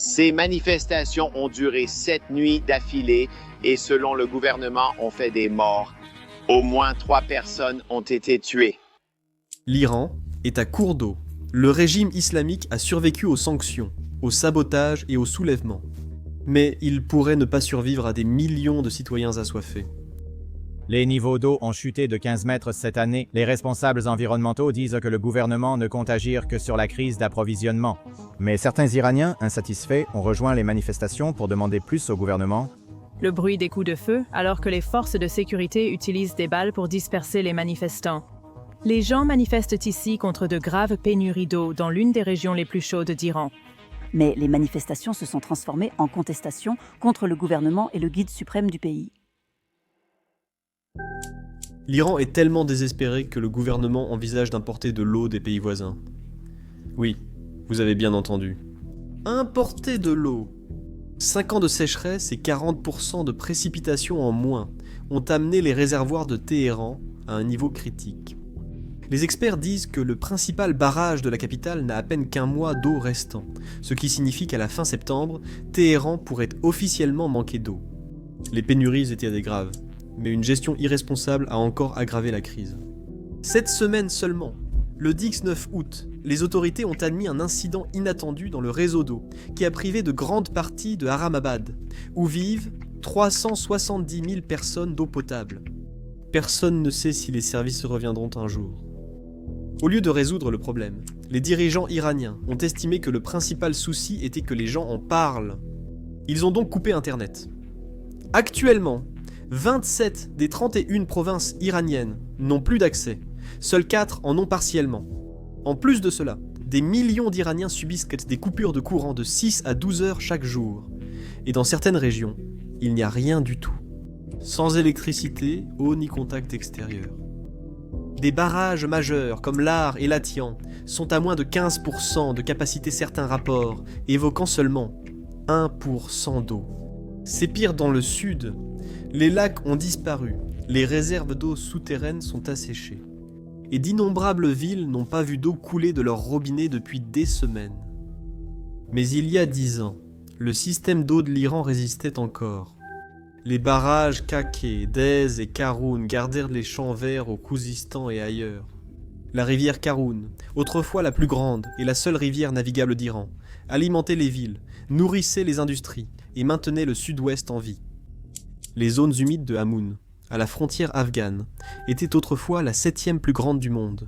Ces manifestations ont duré 7 nuits d'affilée et selon le gouvernement, ont fait des morts. Au moins 3 personnes ont été tuées. L'Iran est à court d'eau. Le régime islamique a survécu aux sanctions, au sabotage et au soulèvement. Mais il pourrait ne pas survivre à des millions de citoyens assoiffés. Les niveaux d'eau ont chuté de 15 mètres cette année. Les responsables environnementaux disent que le gouvernement ne compte agir que sur la crise d'approvisionnement. Mais certains Iraniens, insatisfaits, ont rejoint les manifestations pour demander plus au gouvernement. Le bruit des coups de feu, alors que les forces de sécurité utilisent des balles pour disperser les manifestants. Les gens manifestent ici contre de graves pénuries d'eau dans l'une des régions les plus chaudes d'Iran. Mais les manifestations se sont transformées en contestation contre le gouvernement et le guide suprême du pays. L'Iran est tellement désespéré que le gouvernement envisage d'importer de l'eau des pays voisins. Oui, vous avez bien entendu. Importer de l'eau. 5 ans de sécheresse et 40% de précipitations en moins ont amené les réservoirs de Téhéran à un niveau critique. Les experts disent que le principal barrage de la capitale n'a à peine qu'un mois d'eau restant, ce qui signifie qu'à la fin septembre, Téhéran pourrait officiellement manquer d'eau. Les pénuries étaient des graves, mais une gestion irresponsable a encore aggravé la crise. Cette semaine seulement, le 19 août, les autorités ont admis un incident inattendu dans le réseau d'eau, qui a privé de grandes parties de Haramabad, où vivent 370 000 personnes d'eau potable. Personne ne sait si les services reviendront un jour. Au lieu de résoudre le problème, les dirigeants iraniens ont estimé que le principal souci était que les gens en parlent. Ils ont donc coupé Internet. Actuellement, 27 des 31 provinces iraniennes n'ont plus d'accès. Seules 4 en ont partiellement. En plus de cela, des millions d'Iraniens subissent des coupures de courant de 6 à 12 heures chaque jour. Et dans certaines régions, il n'y a rien du tout. Sans électricité, eau ni contact extérieur. Des barrages majeurs comme l'Ar et l'Atian sont à moins de 15% de capacité certains rapports, évoquant seulement 1% d'eau. C'est pire dans le sud. Les lacs ont disparu, les réserves d'eau souterraines sont asséchées. Et d'innombrables villes n'ont pas vu d'eau couler de leurs robinets depuis des semaines. Mais il y a 10 ans, le système d'eau de l'Iran résistait encore. Les barrages Kake, Dez et Karoun gardèrent les champs verts au Khouzistan et ailleurs. La rivière Karoun, autrefois la plus grande et la seule rivière navigable d'Iran, alimentait les villes, nourrissait les industries et maintenait le sud-ouest en vie. Les zones humides de Hamoun, à la frontière afghane, étaient autrefois la 7e plus grande du monde.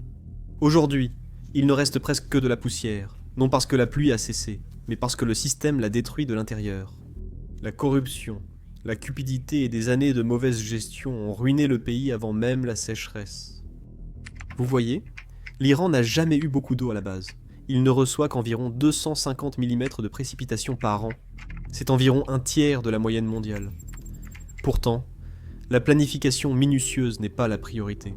Aujourd'hui, il ne reste presque que de la poussière, non parce que la pluie a cessé, mais parce que le système l'a détruit de l'intérieur. La corruption, la cupidité et des années de mauvaise gestion ont ruiné le pays avant même la sécheresse. Vous voyez, l'Iran n'a jamais eu beaucoup d'eau à la base. Il ne reçoit qu'environ 250 mm de précipitations par an. C'est environ un tiers de la moyenne mondiale. Pourtant, la planification minutieuse n'est pas la priorité.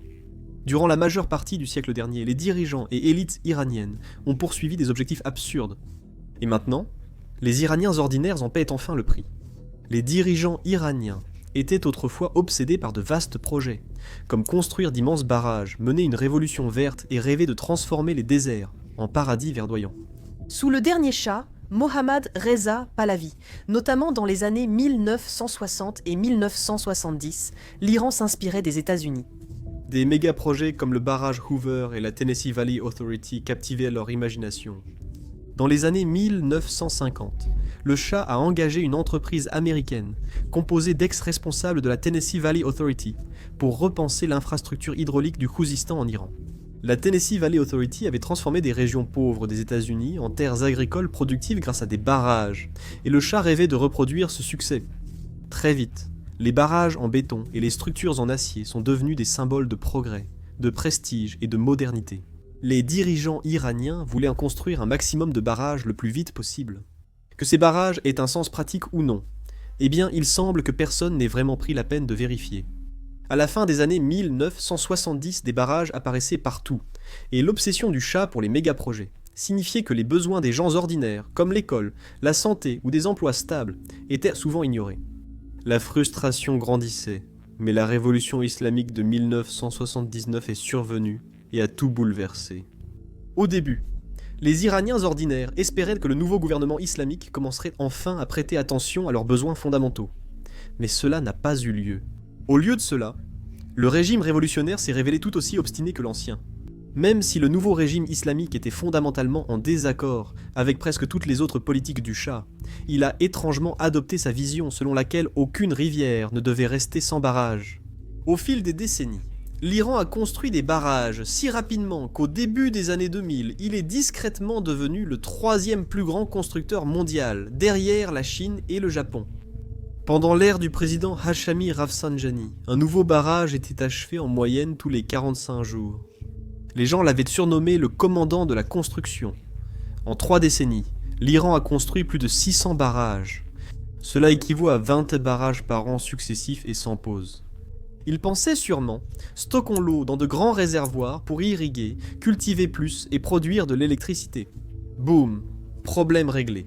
Durant la majeure partie du siècle dernier, les dirigeants et élites iraniennes ont poursuivi des objectifs absurdes. Et maintenant, les Iraniens ordinaires en paient enfin le prix. Les dirigeants iraniens étaient autrefois obsédés par de vastes projets, comme construire d'immenses barrages, mener une révolution verte et rêver de transformer les déserts en paradis verdoyants. Sous le dernier Shah, Mohammad Reza Pahlavi, notamment dans les années 1960 et 1970, l'Iran s'inspirait des États-Unis. Des méga-projets comme le barrage Hoover et la Tennessee Valley Authority captivaient leur imagination. Dans les années 1950, le Shah a engagé une entreprise américaine, composée d'ex-responsables de la Tennessee Valley Authority, pour repenser l'infrastructure hydraulique du Khouzistan en Iran. La Tennessee Valley Authority avait transformé des régions pauvres des États-Unis en terres agricoles productives grâce à des barrages, et le Shah rêvait de reproduire ce succès. Très vite, les barrages en béton et les structures en acier sont devenus des symboles de progrès, de prestige et de modernité. Les dirigeants iraniens voulaient en construire un maximum de barrages le plus vite possible. Que ces barrages aient un sens pratique ou non, eh bien il semble que personne n'ait vraiment pris la peine de vérifier. À la fin des années 1970, des barrages apparaissaient partout, et l'obsession du Shah pour les méga-projets signifiait que les besoins des gens ordinaires, comme l'école, la santé ou des emplois stables, étaient souvent ignorés. La frustration grandissait, mais la révolution islamique de 1979 est survenue et a tout bouleversé. Au début, Les Iraniens ordinaires espéraient que le nouveau gouvernement islamique commencerait enfin à prêter attention à leurs besoins fondamentaux. Mais cela n'a pas eu lieu. Au lieu de cela, le régime révolutionnaire s'est révélé tout aussi obstiné que l'ancien. Même si le nouveau régime islamique était fondamentalement en désaccord avec presque toutes les autres politiques du Shah, il a étrangement adopté sa vision selon laquelle aucune rivière ne devait rester sans barrage. Au fil des décennies, l'Iran a construit des barrages si rapidement qu'au début des années 2000, il est discrètement devenu le 3e plus grand constructeur mondial, derrière la Chine et le Japon. Pendant l'ère du président Hashemi Rafsanjani, un nouveau barrage était achevé en moyenne tous les 45 jours. Les gens l'avaient surnommé le commandant de la construction. En 3 décennies, l'Iran a construit plus de 600 barrages. Cela équivaut à 20 barrages par an successifs et sans pause. Ils pensaient sûrement, stockons l'eau dans de grands réservoirs pour irriguer, cultiver plus et produire de l'électricité. Boum, problème réglé.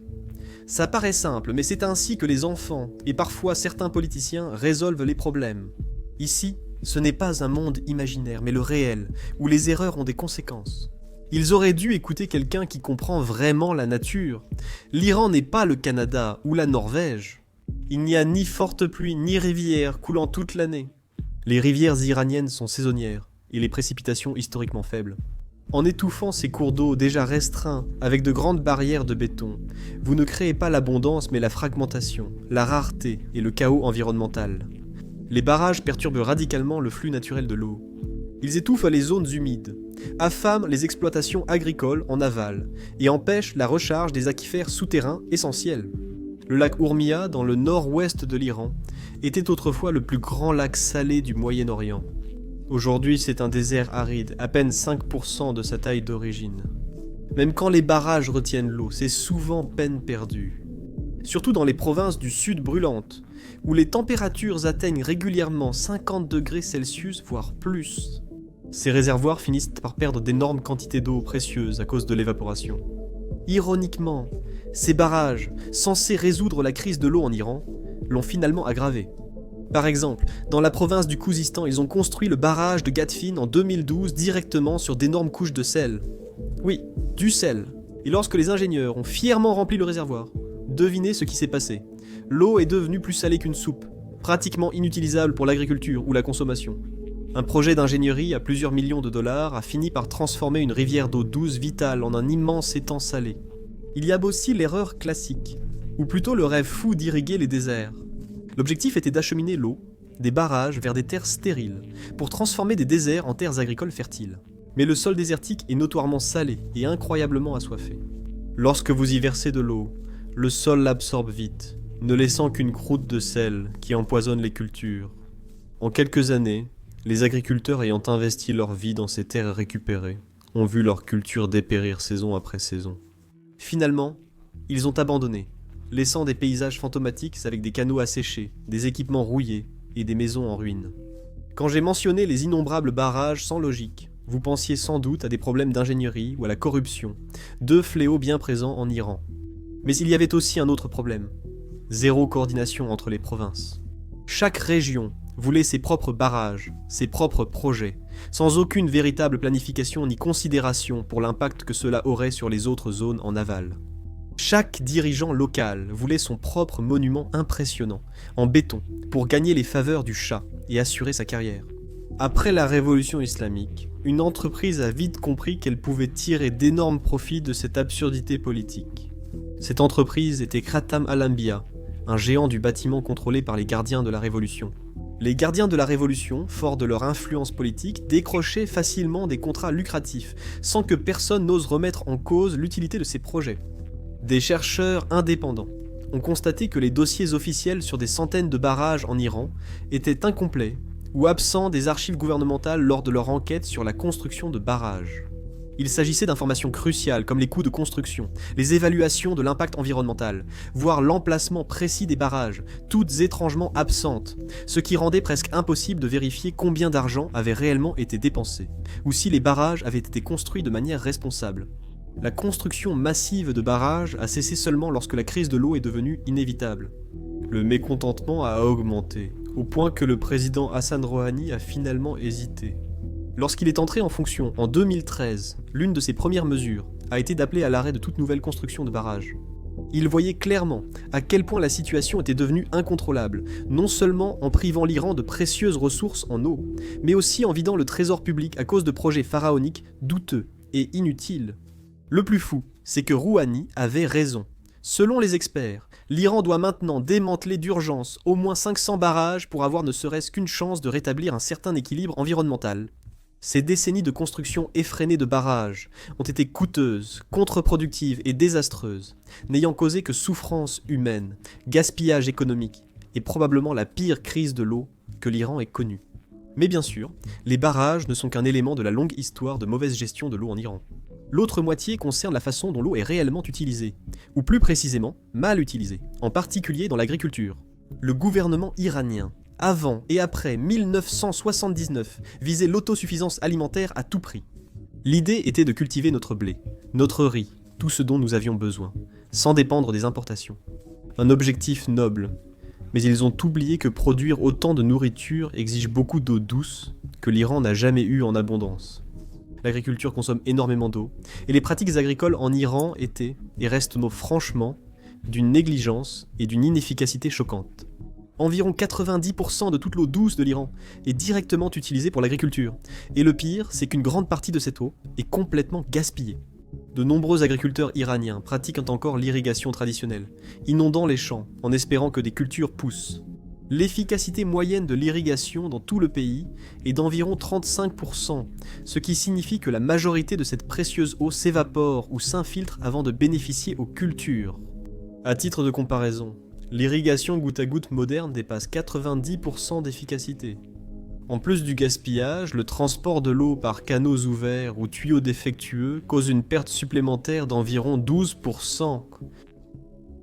Ça paraît simple, mais c'est ainsi que les enfants, et parfois certains politiciens, résolvent les problèmes. Ici, ce n'est pas un monde imaginaire, mais le réel, où les erreurs ont des conséquences. Ils auraient dû écouter quelqu'un qui comprend vraiment la nature. L'Iran n'est pas le Canada ou la Norvège. Il n'y a ni forte pluie, ni rivière coulant toute l'année. Les rivières iraniennes sont saisonnières, et les précipitations historiquement faibles. En étouffant ces cours d'eau déjà restreints avec de grandes barrières de béton, vous ne créez pas l'abondance mais la fragmentation, la rareté et le chaos environnemental. Les barrages perturbent radicalement le flux naturel de l'eau. Ils étouffent les zones humides, affament les exploitations agricoles en aval et empêchent la recharge des aquifères souterrains essentiels. Le lac Urmia, dans le nord-ouest de l'Iran, était autrefois le plus grand lac salé du Moyen-Orient. Aujourd'hui, c'est un désert aride, à peine 5% de sa taille d'origine. Même quand les barrages retiennent l'eau, c'est souvent peine perdue. Surtout dans les provinces du sud brûlantes, où les températures atteignent régulièrement 50 degrés Celsius, voire plus. Ces réservoirs finissent par perdre d'énormes quantités d'eau précieuse à cause de l'évaporation. Ironiquement, ces barrages, censés résoudre la crise de l'eau en Iran, l'ont finalement aggravée. Par exemple, dans la province du Khouzistan, ils ont construit le barrage de Gatfin en 2012 directement sur d'énormes couches de sel. Oui, du sel. Et lorsque les ingénieurs ont fièrement rempli le réservoir, devinez ce qui s'est passé. L'eau est devenue plus salée qu'une soupe, pratiquement inutilisable pour l'agriculture ou la consommation. Un projet d'ingénierie à plusieurs millions de dollars a fini par transformer une rivière d'eau douce vitale en un immense étang salé. Il y a aussi l'erreur classique, ou plutôt le rêve fou d'irriguer les déserts. L'objectif était d'acheminer l'eau, des barrages vers des terres stériles, pour transformer des déserts en terres agricoles fertiles. Mais le sol désertique est notoirement salé et incroyablement assoiffé. Lorsque vous y versez de l'eau, le sol l'absorbe vite, ne laissant qu'une croûte de sel qui empoisonne les cultures. En quelques années, les agriculteurs ayant investi leur vie dans ces terres récupérées ont vu leurs cultures dépérir saison après saison. Finalement, ils ont abandonné, laissant des paysages fantomatiques avec des canaux asséchés, des équipements rouillés et des maisons en ruine. Quand j'ai mentionné les innombrables barrages sans logique, vous pensiez sans doute à des problèmes d'ingénierie ou à la corruption, 2 fléaux bien présents en Iran. Mais il y avait aussi un autre problème. Zéro coordination entre les provinces. Chaque région voulait ses propres barrages, ses propres projets, sans aucune véritable planification ni considération pour l'impact que cela aurait sur les autres zones en aval. Chaque dirigeant local voulait son propre monument impressionnant, en béton, pour gagner les faveurs du Shah et assurer sa carrière. Après la révolution islamique, une entreprise a vite compris qu'elle pouvait tirer d'énormes profits de cette absurdité politique. Cette entreprise était Khatam al-Anbiya, un géant du bâtiment contrôlé par les gardiens de la Révolution. Les gardiens de la Révolution, forts de leur influence politique, décrochaient facilement des contrats lucratifs, sans que personne n'ose remettre en cause l'utilité de ces projets. Des chercheurs indépendants ont constaté que les dossiers officiels sur des centaines de barrages en Iran étaient incomplets ou absents des archives gouvernementales lors de leur enquête sur la construction de barrages. Il s'agissait d'informations cruciales comme les coûts de construction, les évaluations de l'impact environnemental, voire l'emplacement précis des barrages, toutes étrangement absentes, ce qui rendait presque impossible de vérifier combien d'argent avait réellement été dépensé, ou si les barrages avaient été construits de manière responsable. La construction massive de barrages a cessé seulement lorsque la crise de l'eau est devenue inévitable. Le mécontentement a augmenté, au point que le président Hassan Rouhani a finalement hésité. Lorsqu'il est entré en fonction en 2013, l'une de ses premières mesures a été d'appeler à l'arrêt de toute nouvelle construction de barrages. Il voyait clairement à quel point la situation était devenue incontrôlable, non seulement en privant l'Iran de précieuses ressources en eau, mais aussi en vidant le trésor public à cause de projets pharaoniques douteux et inutiles. Le plus fou, c'est que Rouhani avait raison. Selon les experts, l'Iran doit maintenant démanteler d'urgence au moins 500 barrages pour avoir ne serait-ce qu'une chance de rétablir un certain équilibre environnemental. Ces décennies de construction effrénée de barrages ont été coûteuses, contre-productives et désastreuses, n'ayant causé que souffrance humaine, gaspillage économique et probablement la pire crise de l'eau que l'Iran ait connue. Mais bien sûr, les barrages ne sont qu'un élément de la longue histoire de mauvaise gestion de l'eau en Iran. L'autre moitié concerne la façon dont l'eau est réellement utilisée, ou plus précisément, mal utilisée, en particulier dans l'agriculture. Le gouvernement iranien, avant et après 1979, visait l'autosuffisance alimentaire à tout prix. L'idée était de cultiver notre blé, notre riz, tout ce dont nous avions besoin, sans dépendre des importations. Un objectif noble, mais ils ont oublié que produire autant de nourriture exige beaucoup d'eau douce que l'Iran n'a jamais eu en abondance. L'agriculture consomme énormément d'eau, et les pratiques agricoles en Iran étaient, et restent franchement, d'une négligence et d'une inefficacité choquantes. Environ 90% de toute l'eau douce de l'Iran est directement utilisée pour l'agriculture, et le pire, c'est qu'une grande partie de cette eau est complètement gaspillée. De nombreux agriculteurs iraniens pratiquent encore l'irrigation traditionnelle, inondant les champs en espérant que des cultures poussent. L'efficacité moyenne de l'irrigation dans tout le pays est d'environ 35%, ce qui signifie que la majorité de cette précieuse eau s'évapore ou s'infiltre avant de bénéficier aux cultures. À titre de comparaison, l'irrigation goutte à goutte moderne dépasse 90% d'efficacité. En plus du gaspillage, le transport de l'eau par canaux ouverts ou tuyaux défectueux cause une perte supplémentaire d'environ 12%.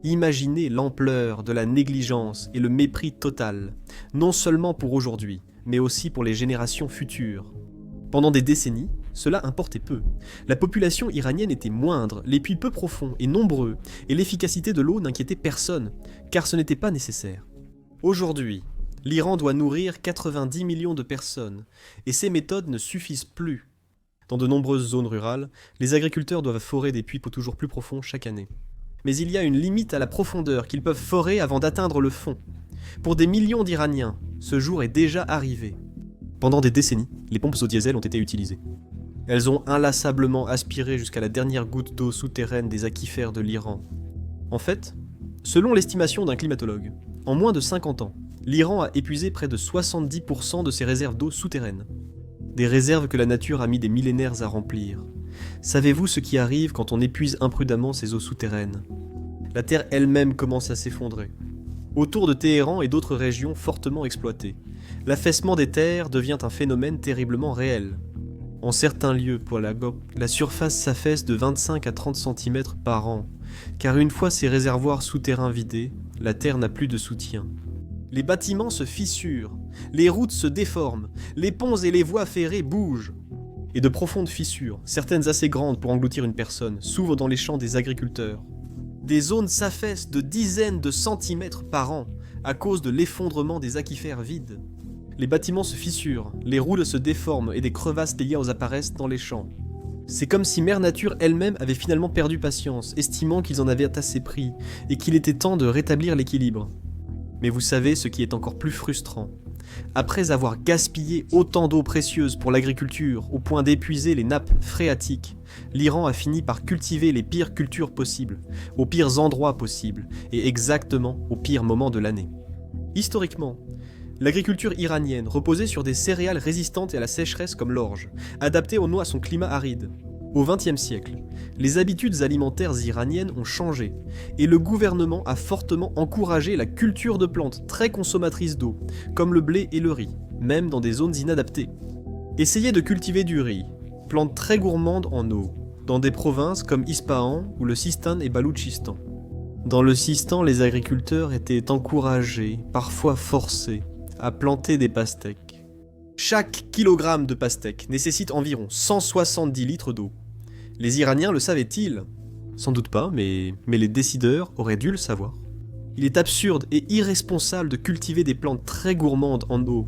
Imaginez l'ampleur de la négligence et le mépris total, non seulement pour aujourd'hui, mais aussi pour les générations futures. Pendant des décennies, cela importait peu. La population iranienne était moindre, les puits peu profonds et nombreux, et l'efficacité de l'eau n'inquiétait personne, car ce n'était pas nécessaire. Aujourd'hui, l'Iran doit nourrir 90 millions de personnes, et ces méthodes ne suffisent plus. Dans de nombreuses zones rurales, les agriculteurs doivent forer des puits toujours plus profonds chaque année. Mais il y a une limite à la profondeur qu'ils peuvent forer avant d'atteindre le fond. Pour des millions d'Iraniens, ce jour est déjà arrivé. Pendant des décennies, les pompes au diesel ont été utilisées. Elles ont inlassablement aspiré jusqu'à la dernière goutte d'eau souterraine des aquifères de l'Iran. En fait, selon l'estimation d'un climatologue, en moins de 50 ans, l'Iran a épuisé près de 70% de ses réserves d'eau souterraines. Des réserves que la nature a mis des millénaires à remplir. Savez-vous ce qui arrive quand on épuise imprudemment ces eaux souterraines ? La terre elle-même commence à s'effondrer. Autour de Téhéran et d'autres régions fortement exploitées, l'affaissement des terres devient un phénomène terriblement réel. En certains lieux, pour la surface s'affaisse de 25 à 30 cm par an, car une fois ces réservoirs souterrains vidés, la terre n'a plus de soutien. Les bâtiments se fissurent, les routes se déforment, les ponts et les voies ferrées bougent. Et de profondes fissures, certaines assez grandes pour engloutir une personne, s'ouvrent dans les champs des agriculteurs. Des zones s'affaissent de dizaines de centimètres par an à cause de l'effondrement des aquifères vides. Les bâtiments se fissurent, les roules se déforment et des crevasses liées apparaissent dans les champs. C'est comme si Mère Nature elle-même avait finalement perdu patience, estimant qu'ils en avaient assez pris et qu'il était temps de rétablir l'équilibre. Mais vous savez ce qui est encore plus frustrant. Après avoir gaspillé autant d'eau précieuse pour l'agriculture au point d'épuiser les nappes phréatiques, l'Iran a fini par cultiver les pires cultures possibles, aux pires endroits possibles, et exactement au pire moment de l'année. Historiquement, l'agriculture iranienne reposait sur des céréales résistantes à la sécheresse comme l'orge, adaptées à son climat aride. Au XXe siècle, les habitudes alimentaires iraniennes ont changé, et le gouvernement a fortement encouragé la culture de plantes très consommatrices d'eau, comme le blé et le riz, même dans des zones inadaptées. Essayez de cultiver du riz, plante très gourmande en eau, dans des provinces comme Ispahan ou le Sistan et Baloutchistan. Dans le Sistan, les agriculteurs étaient encouragés, parfois forcés, à planter des pastèques. Chaque kilogramme de pastèque nécessite environ 170 litres d'eau. Les Iraniens le savaient-ils ? Sans doute pas, mais les décideurs auraient dû le savoir. Il est absurde et irresponsable de cultiver des plantes très gourmandes en eau,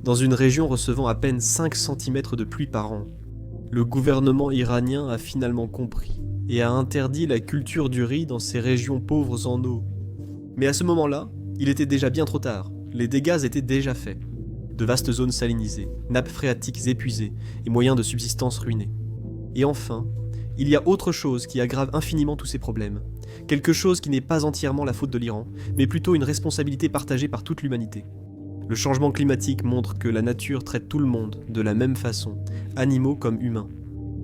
dans une région recevant à peine 5 cm de pluie par an. Le gouvernement iranien a finalement compris et a interdit la culture du riz dans ces régions pauvres en eau. Mais à ce moment-là, il était déjà bien trop tard, les dégâts étaient déjà faits. De vastes zones salinisées, nappes phréatiques épuisées et moyens de subsistance ruinés. Et enfin, il y a autre chose qui aggrave infiniment tous ces problèmes. Quelque chose qui n'est pas entièrement la faute de l'Iran, mais plutôt une responsabilité partagée par toute l'humanité. Le changement climatique montre que la nature traite tout le monde de la même façon, animaux comme humains.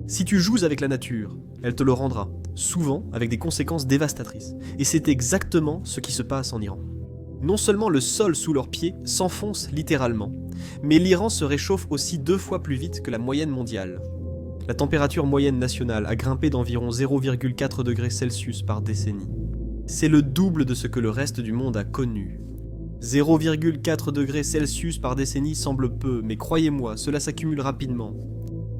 Si tu joues avec la nature, elle te le rendra, souvent avec des conséquences dévastatrices. Et c'est exactement ce qui se passe en Iran. Non seulement le sol sous leurs pieds s'enfonce littéralement, mais l'Iran se réchauffe aussi 2 fois plus vite que la moyenne mondiale. La température moyenne nationale a grimpé d'environ 0,4 degrés Celsius par décennie. C'est le double de ce que le reste du monde a connu. 0,4 degrés Celsius par décennie semble peu, mais croyez-moi, cela s'accumule rapidement.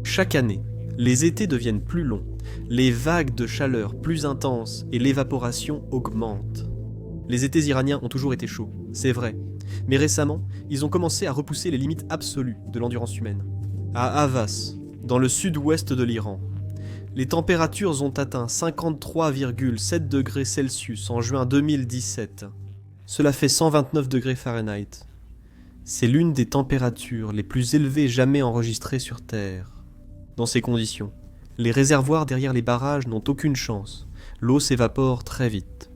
Chaque année, les étés deviennent plus longs, les vagues de chaleur plus intenses et l'évaporation augmente. Les étés iraniens ont toujours été chauds, c'est vrai, mais récemment, ils ont commencé à repousser les limites absolues de l'endurance humaine. À Havas, dans le sud-ouest de l'Iran, les températures ont atteint 53,7 degrés Celsius en juin 2017. Cela fait 129 degrés Fahrenheit. C'est l'une des températures les plus élevées jamais enregistrées sur Terre. Dans ces conditions, les réservoirs derrière les barrages n'ont aucune chance. L'eau s'évapore très vite.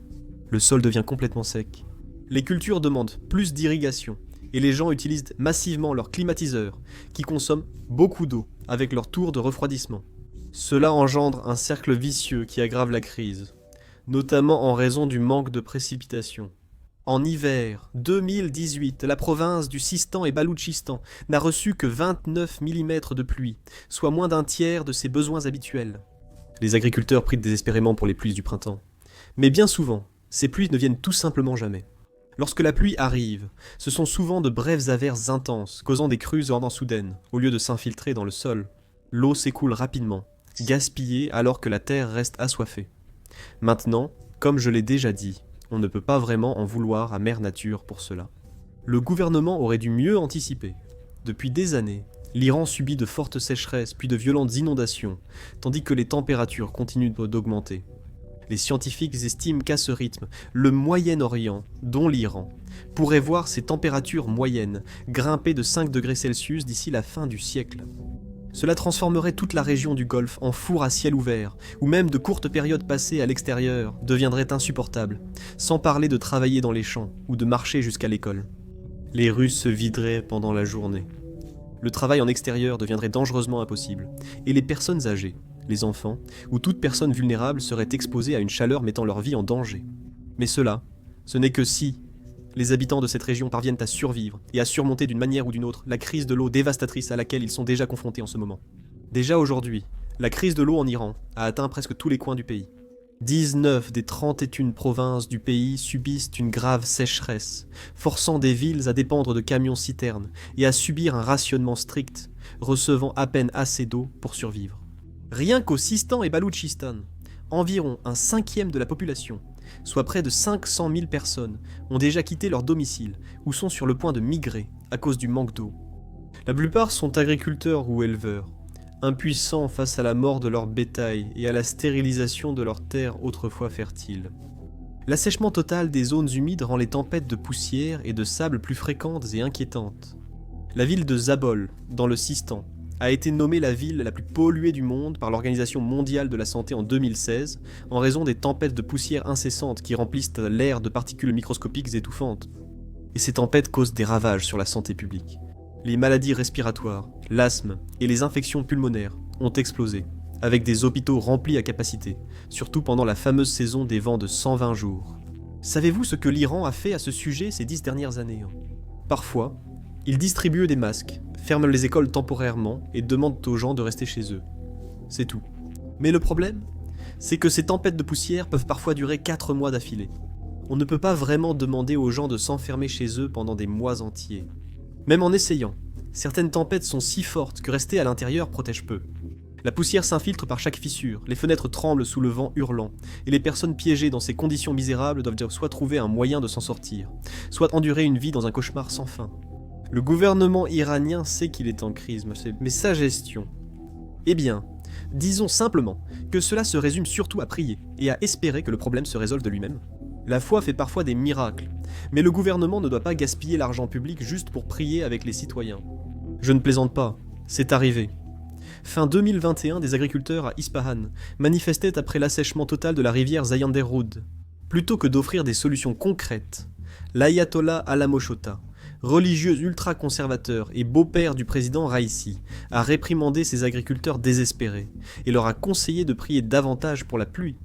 Le sol devient complètement sec. Les cultures demandent plus d'irrigation et les gens utilisent massivement leurs climatiseurs qui consomment beaucoup d'eau avec leur tour de refroidissement. Cela engendre un cercle vicieux qui aggrave la crise, notamment en raison du manque de précipitations. En hiver 2018, la province du Sistan et Baloutchistan n'a reçu que 29 mm de pluie, soit moins d'un tiers de ses besoins habituels. Les agriculteurs prient désespérément pour les pluies du printemps. Mais bien souvent, ces pluies ne viennent tout simplement jamais. Lorsque la pluie arrive, ce sont souvent de brèves averses intenses, causant des crues ordres soudaines, au lieu de s'infiltrer dans le sol. L'eau s'écoule rapidement, gaspillée alors que la terre reste assoiffée. Maintenant, comme je l'ai déjà dit, on ne peut pas vraiment en vouloir à Mère Nature pour cela. Le gouvernement aurait dû mieux anticiper. Depuis des années, l'Iran subit de fortes sécheresses puis de violentes inondations, tandis que les températures continuent d'augmenter. Les scientifiques estiment qu'à ce rythme, le Moyen-Orient, dont l'Iran, pourrait voir ses températures moyennes grimper de 5 degrés Celsius d'ici la fin du siècle. Cela transformerait toute la région du Golfe en four à ciel ouvert, où même de courtes périodes passées à l'extérieur deviendraient insupportables, sans parler de travailler dans les champs ou de marcher jusqu'à l'école. Les rues se videraient pendant la journée. Le travail en extérieur deviendrait dangereusement impossible, et les personnes âgées, les enfants, ou toute personne vulnérable seraient exposées à une chaleur mettant leur vie en danger. Mais cela, ce n'est que si les habitants de cette région parviennent à survivre et à surmonter d'une manière ou d'une autre la crise de l'eau dévastatrice à laquelle ils sont déjà confrontés en ce moment. Déjà aujourd'hui, la crise de l'eau en Iran a atteint presque tous les coins du pays. 19 des 31 provinces du pays subissent une grave sécheresse, forçant des villes à dépendre de camions-citernes et à subir un rationnement strict, recevant à peine assez d'eau pour survivre. Rien qu'au Sistan et Baloutchistan, environ 1/5 de la population, soit près de 500 000 personnes, ont déjà quitté leur domicile ou sont sur le point de migrer à cause du manque d'eau. La plupart sont agriculteurs ou éleveurs, impuissants face à la mort de leur bétail et à la stérilisation de leurs terres autrefois fertiles. L'assèchement total des zones humides rend les tempêtes de poussière et de sable plus fréquentes et inquiétantes. La ville de Zabol, dans le Sistan, a été nommée la ville la plus polluée du monde par l'Organisation mondiale de la santé en 2016, en raison des tempêtes de poussière incessantes qui remplissent l'air de particules microscopiques étouffantes. Et ces tempêtes causent des ravages sur la santé publique. Les maladies respiratoires, l'asthme et les infections pulmonaires ont explosé, avec des hôpitaux remplis à capacité, surtout pendant la fameuse saison des vents de 120 jours. Savez-vous ce que l'Iran a fait à ce sujet ces 10 dernières années ? Parfois, ils distribuent des masques, ferment les écoles temporairement et demandent aux gens de rester chez eux. C'est tout. Mais le problème, c'est que ces tempêtes de poussière peuvent parfois durer 4 mois d'affilée. On ne peut pas vraiment demander aux gens de s'enfermer chez eux pendant des mois entiers. Même en essayant, certaines tempêtes sont si fortes que rester à l'intérieur protège peu. La poussière s'infiltre par chaque fissure, les fenêtres tremblent sous le vent hurlant, et les personnes piégées dans ces conditions misérables doivent soit trouver un moyen de s'en sortir, soit endurer une vie dans un cauchemar sans fin. Le gouvernement iranien sait qu'il est en crise, mais sa gestion Eh bien, disons simplement que cela se résume surtout à prier et à espérer que le problème se résolve de lui-même. La foi fait parfois des miracles, mais le gouvernement ne doit pas gaspiller l'argent public juste pour prier avec les citoyens. Je ne plaisante pas, c'est arrivé. Fin 2021, des agriculteurs à Ispahan manifestaient après l'assèchement total de la rivière Zayanderud. Plutôt que d'offrir des solutions concrètes, l'ayatollah Alamoshota, religieux ultra-conservateur et beau-père du président Raisi, a réprimandé ces agriculteurs désespérés et leur a conseillé de prier davantage pour la pluie.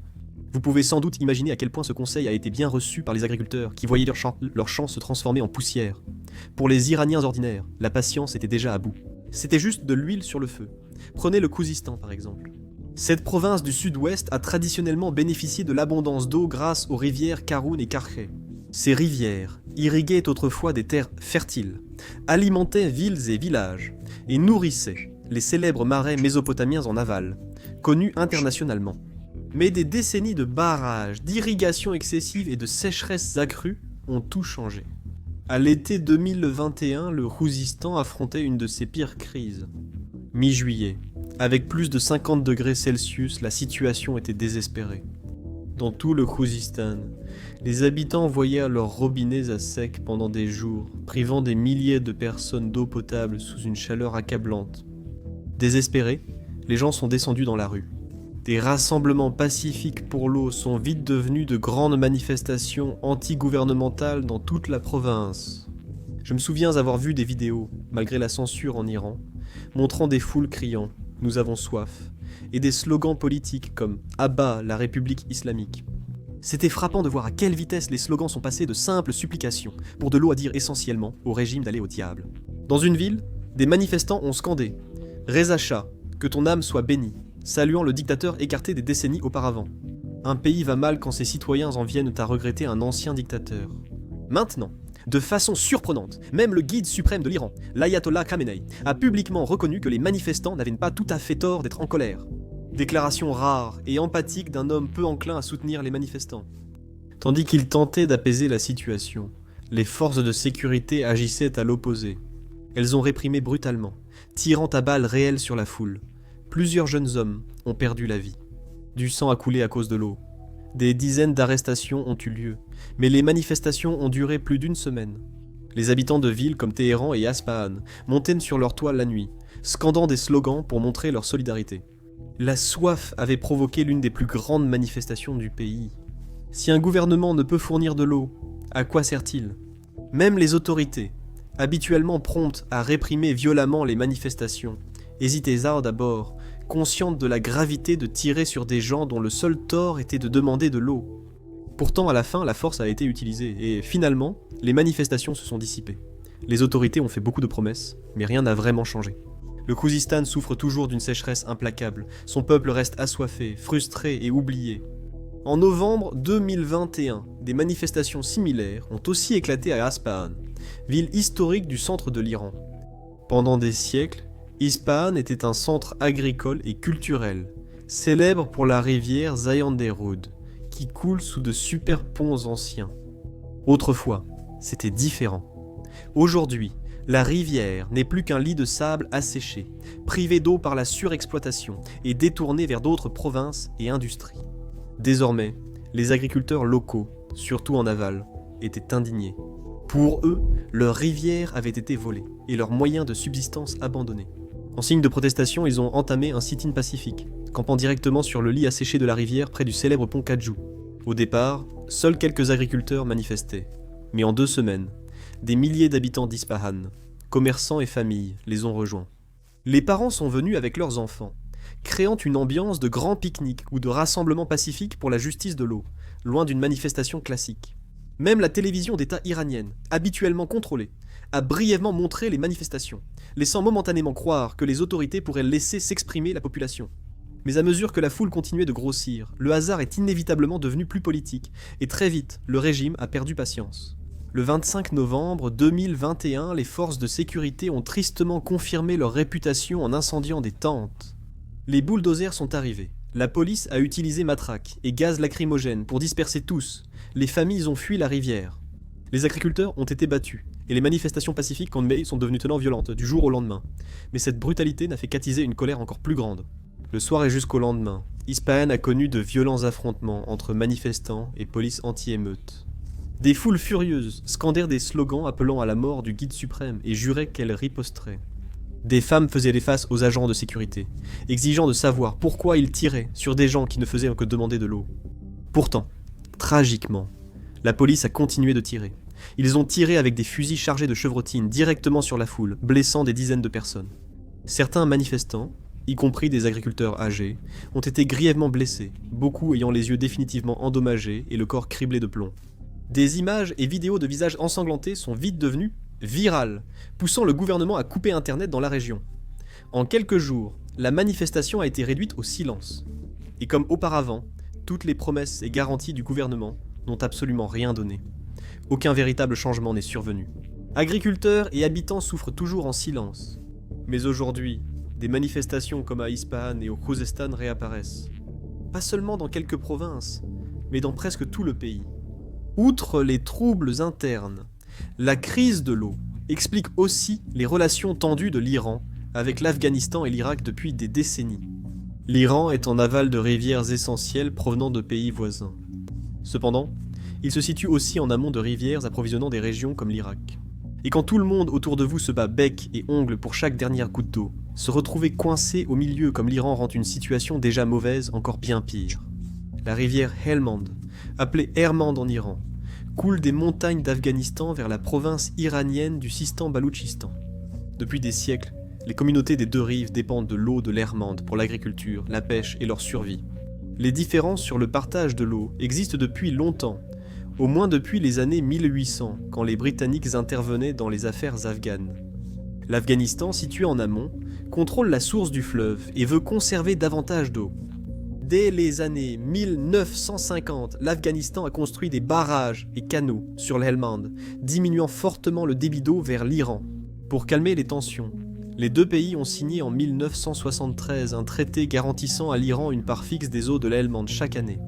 Vous pouvez sans doute imaginer à quel point ce conseil a été bien reçu par les agriculteurs qui voyaient leurs champs se transformer en poussière. Pour les Iraniens ordinaires, la patience était déjà à bout. C'était juste de l'huile sur le feu. Prenez le Khouzistan par exemple. Cette province du sud-ouest a traditionnellement bénéficié de l'abondance d'eau grâce aux rivières Karoun et Karkhe. Ces rivières irriguaient autrefois des terres fertiles, alimentaient villes et villages, et nourrissaient les célèbres marais mésopotamiens en aval, connus internationalement. Mais des décennies de barrages, d'irrigation excessive et de sécheresses accrues ont tout changé. À l'été 2021, le Khouzistan affrontait une de ses pires crises. Mi-juillet, avec plus de 50 degrés Celsius, la situation était désespérée. Dans tout le Khouzistan, les habitants voyaient leurs robinets à sec pendant des jours, privant des milliers de personnes d'eau potable sous une chaleur accablante. Désespérés, les gens sont descendus dans la rue. Des rassemblements pacifiques pour l'eau sont vite devenus de grandes manifestations anti-gouvernementales dans toute la province. Je me souviens avoir vu des vidéos, malgré la censure en Iran, montrant des foules criant « Nous avons soif » et des slogans politiques comme « À bas la République islamique ». C'était frappant de voir à quelle vitesse les slogans sont passés de simples supplications pour de l'eau à dire essentiellement au régime d'aller au diable. Dans une ville, des manifestants ont scandé « Reza Shah, que ton âme soit bénie », saluant le dictateur écarté des décennies auparavant. Un pays va mal quand ses citoyens en viennent à regretter un ancien dictateur. Maintenant, de façon surprenante, même le guide suprême de l'Iran, l'ayatollah Khamenei, a publiquement reconnu que les manifestants n'avaient pas tout à fait tort d'être en colère. Déclaration rare et empathique d'un homme peu enclin à soutenir les manifestants. Tandis qu'il tentait d'apaiser la situation, les forces de sécurité agissaient à l'opposé. Elles ont réprimé brutalement, tirant à balles réelles sur la foule. Plusieurs jeunes hommes ont perdu la vie. Du sang a coulé à cause de l'eau. Des dizaines d'arrestations ont eu lieu, mais les manifestations ont duré plus d'une semaine. Les habitants de villes comme Téhéran et Ispahan montaient sur leurs toits la nuit, scandant des slogans pour montrer leur solidarité. La soif avait provoqué l'une des plus grandes manifestations du pays. Si un gouvernement ne peut fournir de l'eau, à quoi sert-il ? Même les autorités, habituellement promptes à réprimer violemment les manifestations, hésitaient d'abord, conscientes de la gravité de tirer sur des gens dont le seul tort était de demander de l'eau. Pourtant, à la fin, la force a été utilisée, et finalement, les manifestations se sont dissipées. Les autorités ont fait beaucoup de promesses, mais rien n'a vraiment changé. Le Khouzistan souffre toujours d'une sécheresse implacable, son peuple reste assoiffé, frustré et oublié. En novembre 2021, des manifestations similaires ont aussi éclaté à Ispahan, ville historique du centre de l'Iran. Pendant des siècles, Ispahan était un centre agricole et culturel, célèbre pour la rivière Zayanderud, qui coule sous de super ponts anciens. Autrefois, c'était différent. Aujourd'hui, la rivière n'est plus qu'un lit de sable asséché, privé d'eau par la surexploitation et détourné vers d'autres provinces et industries. Désormais, les agriculteurs locaux, surtout en aval, étaient indignés. Pour eux, leur rivière avait été volée et leurs moyens de subsistance abandonnés. En signe de protestation, ils ont entamé un sit-in pacifique, campant directement sur le lit asséché de la rivière près du célèbre pont Kajou. Au départ, seuls quelques agriculteurs manifestaient, mais en 2 semaines, des milliers d'habitants d'Ispahan, commerçants et familles, les ont rejoints. Les parents sont venus avec leurs enfants, créant une ambiance de grand pique-nique ou de rassemblement pacifique pour la justice de l'eau, loin d'une manifestation classique. Même la télévision d'État iranienne, habituellement contrôlée, a brièvement montré les manifestations, laissant momentanément croire que les autorités pourraient laisser s'exprimer la population. Mais à mesure que la foule continuait de grossir, le hasard est inévitablement devenu plus politique, et très vite, le régime a perdu patience. Le 25 novembre 2021, les forces de sécurité ont tristement confirmé leur réputation en incendiant des tentes. Les bulldozers sont arrivés. La police a utilisé matraques et gaz lacrymogènes pour disperser tous. Les familles ont fui la rivière. Les agriculteurs ont été battus, Et les manifestations pacifiques en mai sont devenues tellement violentes du jour au lendemain. Mais cette brutalité n'a fait qu'attiser une colère encore plus grande. Le soir et jusqu'au lendemain, Ispahan a connu de violents affrontements entre manifestants et police anti-émeute. Des foules furieuses scandèrent des slogans appelant à la mort du guide suprême et juraient qu'elles riposteraient. Des femmes faisaient les faces aux agents de sécurité, exigeant de savoir pourquoi ils tiraient sur des gens qui ne faisaient que demander de l'eau. Pourtant, tragiquement, la police a continué de tirer. Ils ont tiré avec des fusils chargés de chevrotines directement sur la foule, blessant des dizaines de personnes. Certains manifestants, y compris des agriculteurs âgés, ont été grièvement blessés, beaucoup ayant les yeux définitivement endommagés et le corps criblé de plomb. Des images et vidéos de visages ensanglantés sont vite devenues virales, poussant le gouvernement à couper Internet dans la région. En quelques jours, la manifestation a été réduite au silence. Et comme auparavant, toutes les promesses et garanties du gouvernement n'ont absolument rien donné. Aucun véritable changement n'est survenu. Agriculteurs et habitants souffrent toujours en silence. Mais aujourd'hui, des manifestations comme à Ispahan et au Khuzestan réapparaissent. Pas seulement dans quelques provinces, mais dans presque tout le pays. Outre les troubles internes, la crise de l'eau explique aussi les relations tendues de l'Iran avec l'Afghanistan et l'Irak depuis des décennies. L'Iran est en aval de rivières essentielles provenant de pays voisins. Cependant, il se situe aussi en amont de rivières approvisionnant des régions comme l'Irak. Et quand tout le monde autour de vous se bat bec et ongles pour chaque dernière goutte d'eau, se retrouver coincé au milieu comme l'Iran rend une situation déjà mauvaise encore bien pire. La rivière Helmand, appelée Hermand en Iran, coule des montagnes d'Afghanistan vers la province iranienne du Sistan-Baloutchistan. Depuis des siècles, les communautés des deux rives dépendent de l'eau de l'Hermand pour l'agriculture, la pêche et leur survie. Les différences sur le partage de l'eau existent depuis longtemps, au moins depuis les années 1800, quand les Britanniques intervenaient dans les affaires afghanes. L'Afghanistan, situé en amont, contrôle la source du fleuve et veut conserver davantage d'eau. Dès les années 1950, l'Afghanistan a construit des barrages et canaux sur l'Helmand, diminuant fortement le débit d'eau vers l'Iran. Pour calmer les tensions, les deux pays ont signé en 1973 un traité garantissant à l'Iran une part fixe des eaux de l'Helmand chaque année.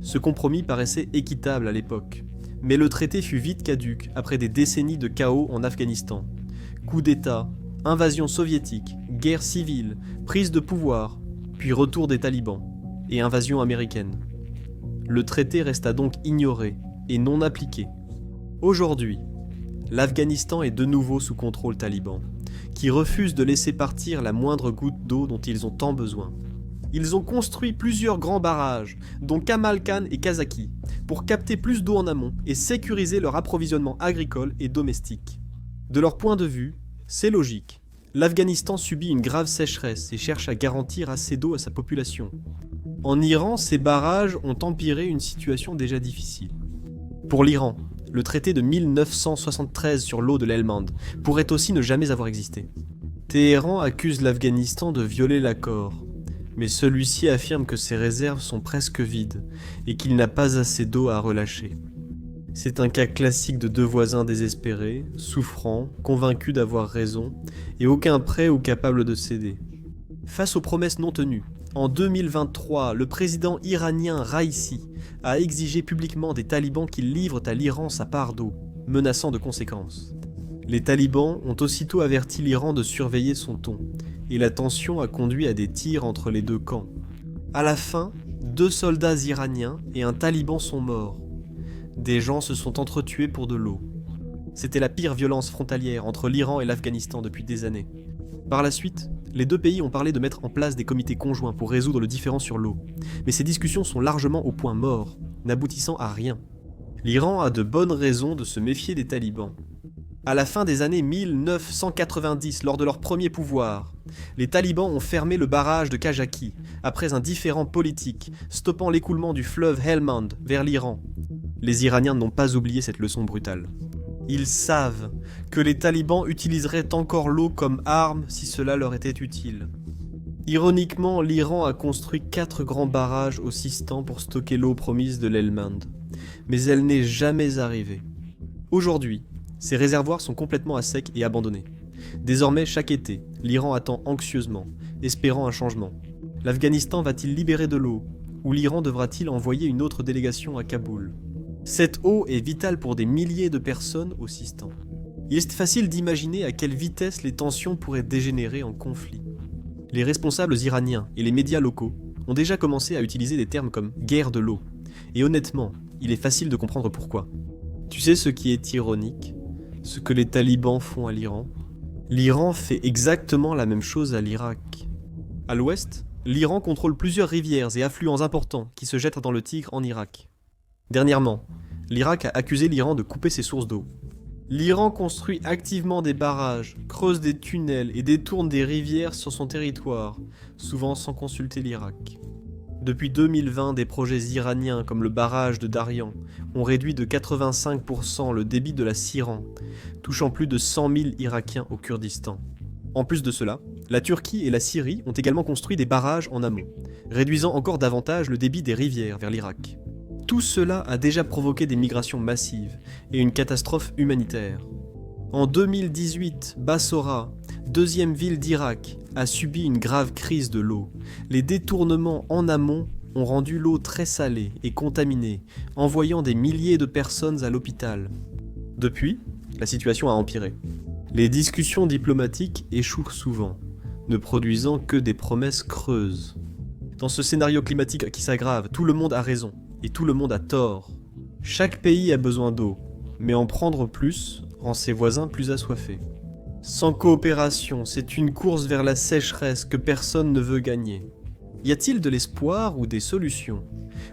Ce compromis paraissait équitable à l'époque, mais le traité fut vite caduc après des décennies de chaos en Afghanistan. Coups d'État, invasion soviétique, guerre civile, prise de pouvoir, puis retour des talibans et invasion américaine. Le traité resta donc ignoré et non appliqué. Aujourd'hui, l'Afghanistan est de nouveau sous contrôle taliban, qui refuse de laisser partir la moindre goutte d'eau dont ils ont tant besoin. Ils ont construit plusieurs grands barrages, dont Kamal Khan et Kazaki, pour capter plus d'eau en amont et sécuriser leur approvisionnement agricole et domestique. De leur point de vue, c'est logique. L'Afghanistan subit une grave sécheresse et cherche à garantir assez d'eau à sa population. En Iran, ces barrages ont empiré une situation déjà difficile. Pour l'Iran, le traité de 1973 sur l'eau de l'Helmand pourrait aussi ne jamais avoir existé. Téhéran accuse l'Afghanistan de violer l'accord, mais celui-ci affirme que ses réserves sont presque vides et qu'il n'a pas assez d'eau à relâcher. C'est un cas classique de deux voisins désespérés, souffrants, convaincus d'avoir raison, et aucun prêt ou capable de céder. Face aux promesses non tenues, en 2023, le président iranien Raïssi a exigé publiquement des talibans qu'ils livrent à l'Iran sa part d'eau, menaçant de conséquences. Les talibans ont aussitôt averti l'Iran de surveiller son ton, et la tension a conduit à des tirs entre les deux camps. À la fin, 2 soldats iraniens et un taliban sont morts. Des gens se sont entretués pour de l'eau. C'était la pire violence frontalière entre l'Iran et l'Afghanistan depuis des années. Par la suite, les deux pays ont parlé de mettre en place des comités conjoints pour résoudre le différend sur l'eau. Mais ces discussions sont largement au point mort, n'aboutissant à rien. L'Iran a de bonnes raisons de se méfier des talibans. À la fin des années 1990, lors de leur premier pouvoir, les talibans ont fermé le barrage de Kajaki, après un différend politique, stoppant l'écoulement du fleuve Helmand vers l'Iran. Les Iraniens n'ont pas oublié cette leçon brutale. Ils savent que les talibans utiliseraient encore l'eau comme arme si cela leur était utile. Ironiquement, l'Iran a construit 4 grands barrages au Sistan pour stocker l'eau promise de l'Helmand, mais elle n'est jamais arrivée. Aujourd'hui, ces réservoirs sont complètement à sec et abandonnés. Désormais, chaque été, l'Iran attend anxieusement, espérant un changement. L'Afghanistan va-t-il libérer de l'eau, ou l'Iran devra-t-il envoyer une autre délégation à Kaboul ? Cette eau est vitale pour des milliers de personnes au Sistan. Il est facile d'imaginer à quelle vitesse les tensions pourraient dégénérer en conflit. Les responsables iraniens et les médias locaux ont déjà commencé à utiliser des termes comme « guerre de l'eau ». Et honnêtement, il est facile de comprendre pourquoi. Tu sais ce qui est ironique? Ce que les talibans font à l'Iran? L'Iran fait exactement la même chose à l'Irak. À l'ouest, l'Iran contrôle plusieurs rivières et affluents importants qui se jettent dans le Tigre en Irak. Dernièrement, l'Irak a accusé l'Iran de couper ses sources d'eau. L'Iran construit activement des barrages, creuse des tunnels et détourne des rivières sur son territoire, souvent sans consulter l'Irak. Depuis 2020, des projets iraniens comme le barrage de Darian ont réduit de 85% le débit de la Siran, touchant plus de 100 000 Irakiens au Kurdistan. En plus de cela, la Turquie et la Syrie ont également construit des barrages en amont, réduisant encore davantage le débit des rivières vers l'Irak. Tout cela a déjà provoqué des migrations massives et une catastrophe humanitaire. En 2018, Bassora, deuxième ville d'Irak, a subi une grave crise de l'eau. Les détournements en amont ont rendu l'eau très salée et contaminée, envoyant des milliers de personnes à l'hôpital. Depuis, la situation a empiré. Les discussions diplomatiques échouent souvent, ne produisant que des promesses creuses. Dans ce scénario climatique qui s'aggrave, tout le monde a raison, et tout le monde a tort. Chaque pays a besoin d'eau, mais en prendre plus rend ses voisins plus assoiffés. Sans coopération, c'est une course vers la sécheresse que personne ne veut gagner. Y a-t-il de l'espoir ou des solutions?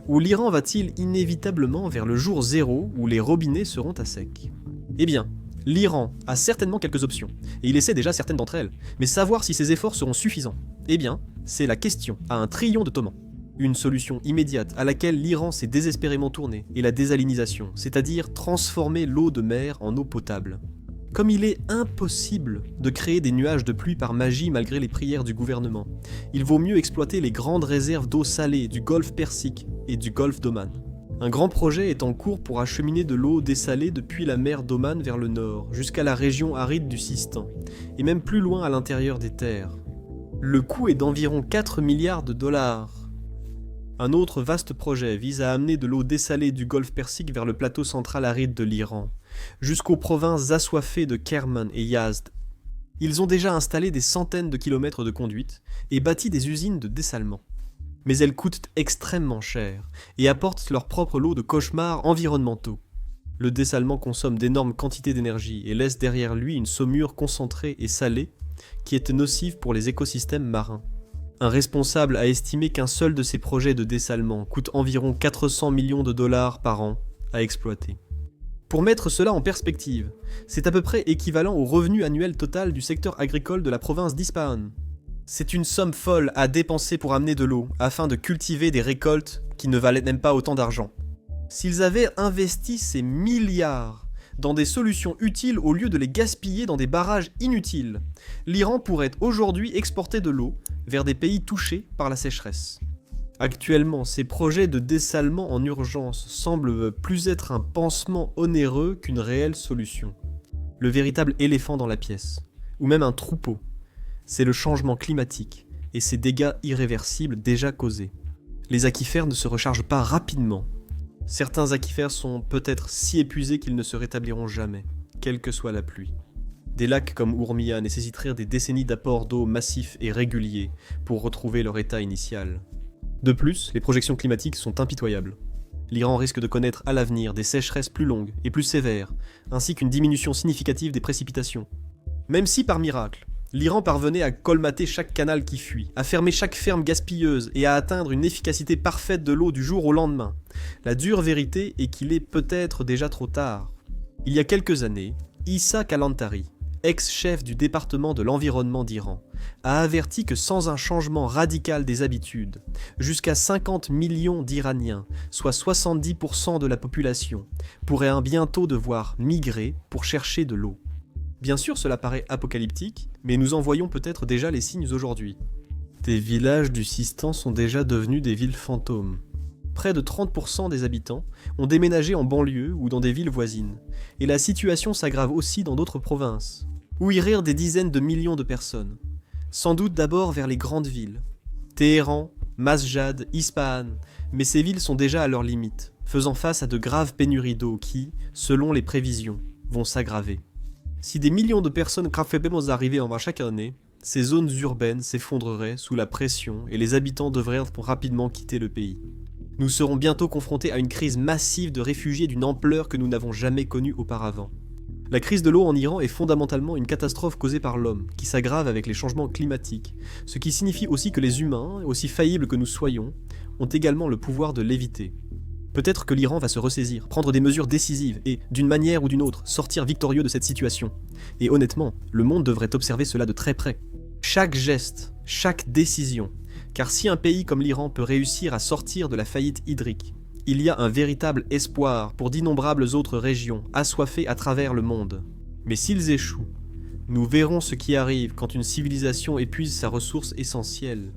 Ou l'Iran va-t-il inévitablement vers le jour zéro où les robinets seront à sec? Eh bien, l'Iran a certainement quelques options, et il essaie déjà certaines d'entre elles, mais savoir si ses efforts seront suffisants, eh bien, c'est la question à un trillion de tomans. Une solution immédiate à laquelle l'Iran s'est désespérément tourné est la désalinisation, c'est-à-dire transformer l'eau de mer en eau potable. Comme il est impossible de créer des nuages de pluie par magie malgré les prières du gouvernement, il vaut mieux exploiter les grandes réserves d'eau salée du golfe Persique et du golfe d'Oman. Un grand projet est en cours pour acheminer de l'eau dessalée depuis la mer d'Oman vers le nord, jusqu'à la région aride du Sistan, et même plus loin à l'intérieur des terres. Le coût est d'environ 4 milliards de dollars. Un autre vaste projet vise à amener de l'eau dessalée du golfe Persique vers le plateau central aride de l'Iran, jusqu'aux provinces assoiffées de Kerman et Yazd. Ils ont déjà installé des centaines de kilomètres de conduites et bâti des usines de dessalement. Mais elles coûtent extrêmement cher et apportent leur propre lot de cauchemars environnementaux. Le dessalement consomme d'énormes quantités d'énergie et laisse derrière lui une saumure concentrée et salée qui est nocive pour les écosystèmes marins. Un responsable a estimé qu'un seul de ces projets de dessalement coûte environ 400 millions de dollars par an à exploiter. Pour mettre cela en perspective, c'est à peu près équivalent au revenu annuel total du secteur agricole de la province d'Ispahan. C'est une somme folle à dépenser pour amener de l'eau, afin de cultiver des récoltes qui ne valaient même pas autant d'argent. S'ils avaient investi ces milliards dans des solutions utiles au lieu de les gaspiller dans des barrages inutiles, l'Iran pourrait aujourd'hui exporter de l'eau vers des pays touchés par la sécheresse. Actuellement, ces projets de dessalement en urgence semblent plus être un pansement onéreux qu'une réelle solution. Le véritable éléphant dans la pièce, ou même un troupeau, c'est le changement climatique et ses dégâts irréversibles déjà causés. Les aquifères ne se rechargent pas rapidement. Certains aquifères sont peut-être si épuisés qu'ils ne se rétabliront jamais, quelle que soit la pluie. Des lacs comme Urmia nécessiteraient des décennies d'apports d'eau massifs et réguliers pour retrouver leur état initial. De plus, les projections climatiques sont impitoyables. L'Iran risque de connaître à l'avenir des sécheresses plus longues et plus sévères, ainsi qu'une diminution significative des précipitations. Même si, par miracle, l'Iran parvenait à colmater chaque canal qui fuit, à fermer chaque ferme gaspilleuse et à atteindre une efficacité parfaite de l'eau du jour au lendemain, la dure vérité est qu'il est peut-être déjà trop tard. Il y a quelques années, Issa Kalantari, ex-chef du département de l'environnement d'Iran, a averti que sans un changement radical des habitudes, jusqu'à 50 millions d'Iraniens, soit 70% de la population, pourraient bientôt devoir migrer pour chercher de l'eau. Bien sûr, cela paraît apocalyptique, mais nous en voyons peut-être déjà les signes aujourd'hui. Des villages du Sistan sont déjà devenus des villes fantômes. Près de 30% des habitants ont déménagé en banlieue ou dans des villes voisines, et la situation s'aggrave aussi dans d'autres provinces, où irirent des dizaines de millions de personnes. Sans doute d'abord vers les grandes villes, Téhéran, Masjad, Ispahan, mais ces villes sont déjà à leurs limites, faisant face à de graves pénuries d'eau qui, selon les prévisions, vont s'aggraver. Si des millions de personnes gravément arrivaient en bas chaque année, ces zones urbaines s'effondreraient sous la pression et les habitants devraient rapidement quitter le pays. Nous serons bientôt confrontés à une crise massive de réfugiés d'une ampleur que nous n'avons jamais connue auparavant. La crise de l'eau en Iran est fondamentalement une catastrophe causée par l'homme, qui s'aggrave avec les changements climatiques, ce qui signifie aussi que les humains, aussi faillibles que nous soyons, ont également le pouvoir de l'éviter. Peut-être que l'Iran va se ressaisir, prendre des mesures décisives et, d'une manière ou d'une autre, sortir victorieux de cette situation. Et honnêtement, le monde devrait observer cela de très près. Chaque geste, chaque décision, car si un pays comme l'Iran peut réussir à sortir de la faillite hydrique, il y a un véritable espoir pour d'innombrables autres régions assoiffées à travers le monde. Mais s'ils échouent, nous verrons ce qui arrive quand une civilisation épuise sa ressource essentielle.